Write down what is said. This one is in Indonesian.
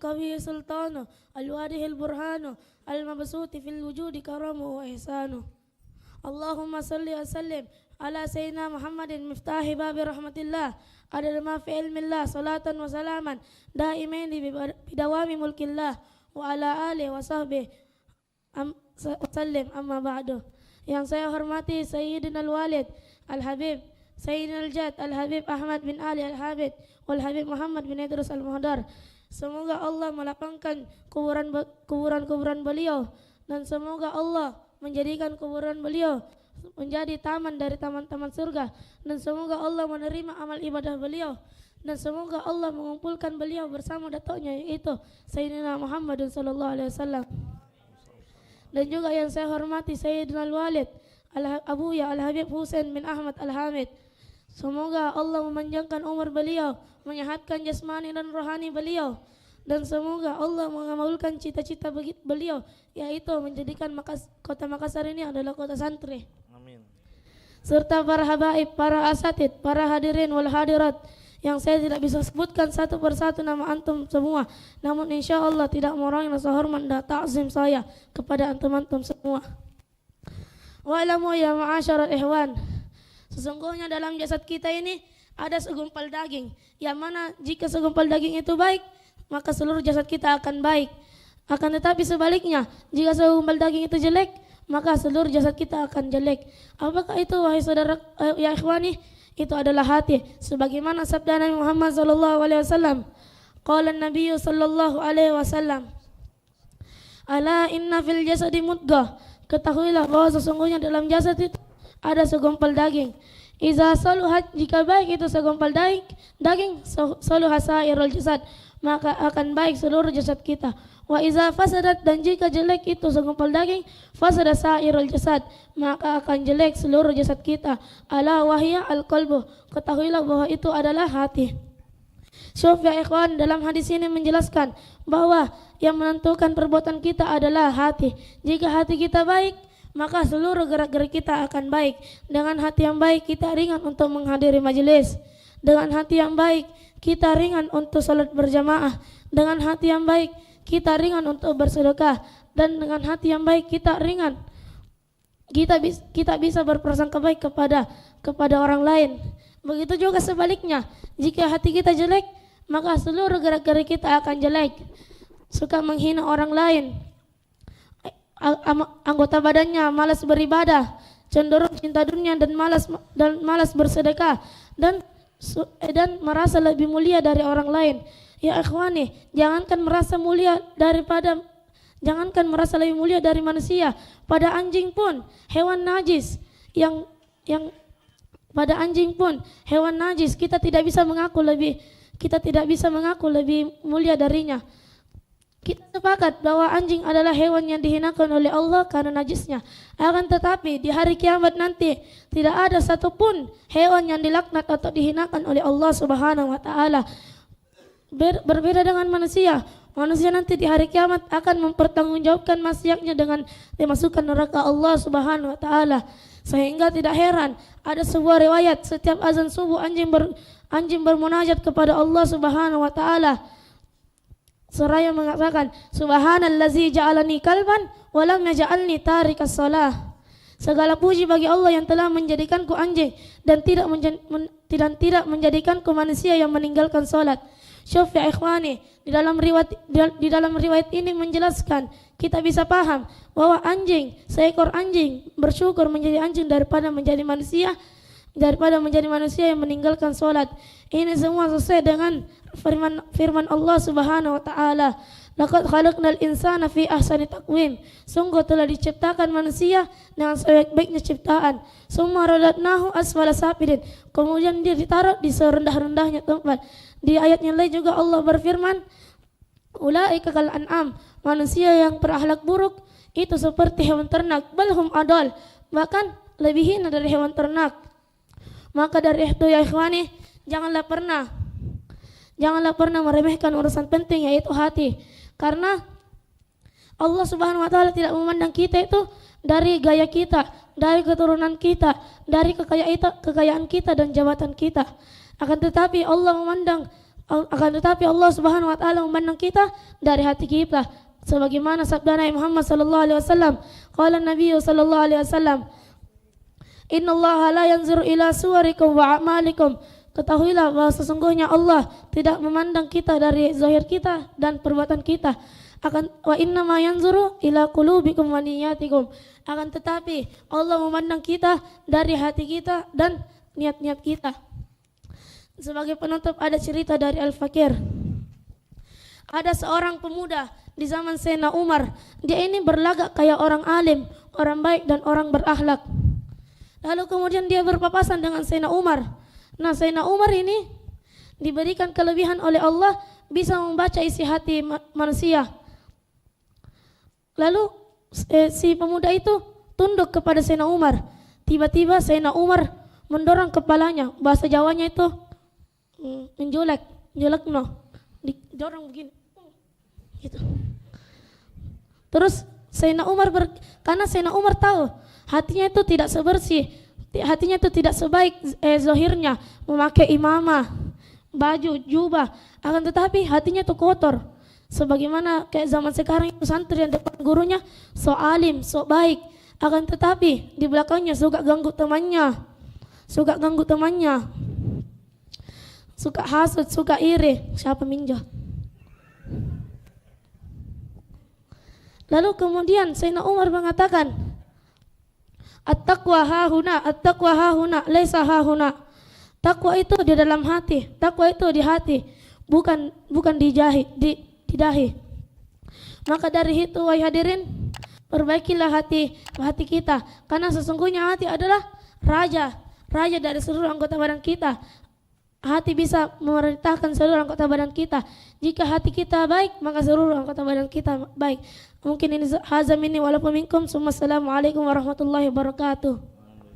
القوي سلطانه الواضح البرهان المبسوط في الوجود كرمه وإحسانه اللهم صل وسلم على سيدنا محمد مفتاح باب رحمة الله عدد ما في علم الله صلاة وسلاما دائمين بدوام ملك الله وعلى آله وصحبه وسلم أما بعد. Yang saya hormati Sayyidina Al-Walid Al-Habib Sayyidina Al-Jad Al-Habib Ahmad bin Ali Al-Habib Wal-Habib Muhammad bin Idrus Al-Muhdar. Semoga Allah melapangkan kuburan beliau dan semoga Allah menjadikan kuburan beliau menjadi taman dari taman-taman surga dan semoga Allah menerima amal ibadah beliau dan semoga Allah mengumpulkan beliau bersama datuknya yaitu Sayyidina Muhammad sallallahu alaihi wasallam. Dan juga yang saya hormati Sayyidina Al-Walid Abuya Al-Habib Husain bin Ahmad Al-Hamid. Semoga Allah memanjangkan umur beliau, menyehatkan jasmani dan rohani beliau, dan semoga Allah mengabulkan cita-cita beliau yaitu menjadikan kota Makassar ini adalah kota santri. Amin. Serta para habaib, para asatid, para hadirin wal hadirat yang saya tidak bisa sebutkan satu persatu nama antum semua, namun insya Allah tidak mengurangi rasa hormat dan ta'zim saya kepada antum-antum semua. Wa'lamu ya ma'asyaral ihwan, sesungguhnya dalam jasad kita ini ada segumpal daging, yang mana jika segumpal daging itu baik, maka seluruh jasad kita akan baik. Akan tetapi sebaliknya, jika segumpal daging itu jelek, maka seluruh jasad kita akan jelek. Apakah itu wahai saudara ya ikhwani? Itu adalah hati, sebagaimana sabda Nabi Muhammad sallallahu alaihi wasallam. Qala an-nabiy sallallahu alaihi wasallam, ala inna fil jasadi mudghah, ketahuilah bahwa sesungguhnya dalam jasad itu ada segumpal daging. Iza saluhat, jika baik itu segumpal daging, saluha sairul jasad, maka akan baik seluruh jasad kita. Wa iza fasadat, dan jika jelek itu segumpal daging, fasada sairul jasad, maka akan jelek seluruh jasad kita. Ala wahya al-qalbu, ketahuilah bahwa itu adalah hati. Syuf ya ikhwan, dalam hadis ini menjelaskan bahwa yang menentukan perbuatan kita adalah hati. Jika hati kita baik, maka seluruh gerak-gerik kita akan baik. Dengan hati yang baik kita ringan untuk menghadiri majelis. Dengan hati yang baik kita ringan untuk salat berjamaah. Dengan hati yang baik kita ringan untuk bersedekah, dan dengan hati yang baik kita ringan kita bisa berprasangka baik kepada orang lain. Begitu juga sebaliknya, jika hati kita jelek, maka seluruh gerak-gerik kita akan jelek. Suka menghina orang lain, anggota badannya malas beribadah, cenderung cinta dunia dan malas bersedekah, dan merasa lebih mulia dari orang lain. Ya ikhwani, jangankan merasa lebih mulia dari manusia, pada anjing pun hewan najis yang pada anjing pun hewan najis kita tidak bisa mengaku lebih mulia darinya. Kita sepakat bahwa anjing adalah hewan yang dihinakan oleh Allah karena najisnya. Akan tetapi di hari kiamat nanti tidak ada satupun hewan yang dilaknat atau dihinakan oleh Allah Subhanahu wa taala. Berbeda dengan manusia. Manusia nanti di hari kiamat akan mempertanggungjawabkan maksiatnya dengan dimasukkan neraka Allah Subhanahu wa taala. Sehingga tidak heran ada sebuah riwayat setiap azan subuh anjing bermunajat kepada Allah Subhanahu wa taala. Seraya mengatakan, subhanallazi ja'alani kalban wa lam yaj'alni tarikas shalah. Segala puji bagi Allah yang telah menjadikanku anjing dan tidak menjadikanku manusia yang meninggalkan salat. Syuf ya ikhwani, di dalam riwayat ini menjelaskan, kita bisa paham bahwa seekor anjing bersyukur menjadi anjing daripada menjadi manusia yang meninggalkan salat. Ini semua sesuai dengan firman Allah Subhanahu wa taala, laqad khalaqnal insana fi ahsani taqwim. Sungguh telah diciptakan manusia dengan sebaik-baiknya ciptaan. Summa radadnahu asfala safilin. Kemudian dia ditaruh di serendah-rendahnya tempat. Di ayat yang lain juga Allah berfirman, ulaika kal an'am. Manusia yang berakhlak buruk itu seperti hewan ternak, balhum adal, bahkan lebih hina dari hewan ternak. Maka dari itu ya ikhwani, janganlah pernah meremehkan urusan penting yaitu hati. Karena Allah Subhanahu wa taala tidak memandang kita itu dari gaya kita, dari keturunan kita, dari kekayaan kita dan jabatan kita. Akan tetapi Allah memandang Akan tetapi Allah Subhanahu wa taala memandang kita dari hati kita. Sebagaimana sabda Nabi Muhammad sallallahu alaihi wasallam, qala Nabi sallallahu alaihi wasallam, "Innallaha la yanzuru ila suwarikum wa a'malikum." Ketahuilah bahwa sesungguhnya Allah tidak memandang kita dari zahir kita dan perbuatan kita. Wa inna ma yanzuru ila qulubikum wa niyatikum. Akan tetapi Allah memandang kita dari hati kita dan niat-niat kita. Sebagai penutup ada cerita dari Al-Fakir. Ada seorang pemuda di zaman Sayyidina Umar. Dia ini berlagak kayak orang alim, orang baik dan orang berakhlak. Lalu kemudian dia berpapasan dengan Sayyidina Umar. Nah, Sayyidina Umar ini diberikan kelebihan oleh Allah bisa membaca isi hati manusia. Lalu si pemuda itu tunduk kepada Sayyidina Umar. Tiba-tiba Sayyidina Umar mendorong kepalanya. Bahasa Jawanya itu menjulek, didorong begini. Gitu. Terus Sayyidina Umar karena Sayyidina Umar tahu hatinya itu tidak sebersih, hatinya itu tidak sebaik zahirnya memakai imamah, baju, jubah, akan tetapi hatinya itu kotor. Sebagaimana kayak zaman sekarang santri yang depan gurunya so alim, so baik, akan tetapi di belakangnya suka ganggu temannya, suka hasut, suka iri, siapa minjat. Lalu kemudian Sayyidina Umar mengatakan, At-taqwa hahuna, laisa hahuna. Takwa itu di dalam hati, takwa itu di hati, bukan di dahi. Maka dari itu wahai hadirin, perbaikilah hati kita, karena sesungguhnya hati adalah raja dari seluruh anggota badan kita. Hati bisa memerintahkan seluruh anggota badan kita. Jika hati kita baik, maka seluruh anggota badan kita baik. Mungkin ini hazam ini walaupun minkum. Assalamualaikum warahmatullahi wabarakatuh.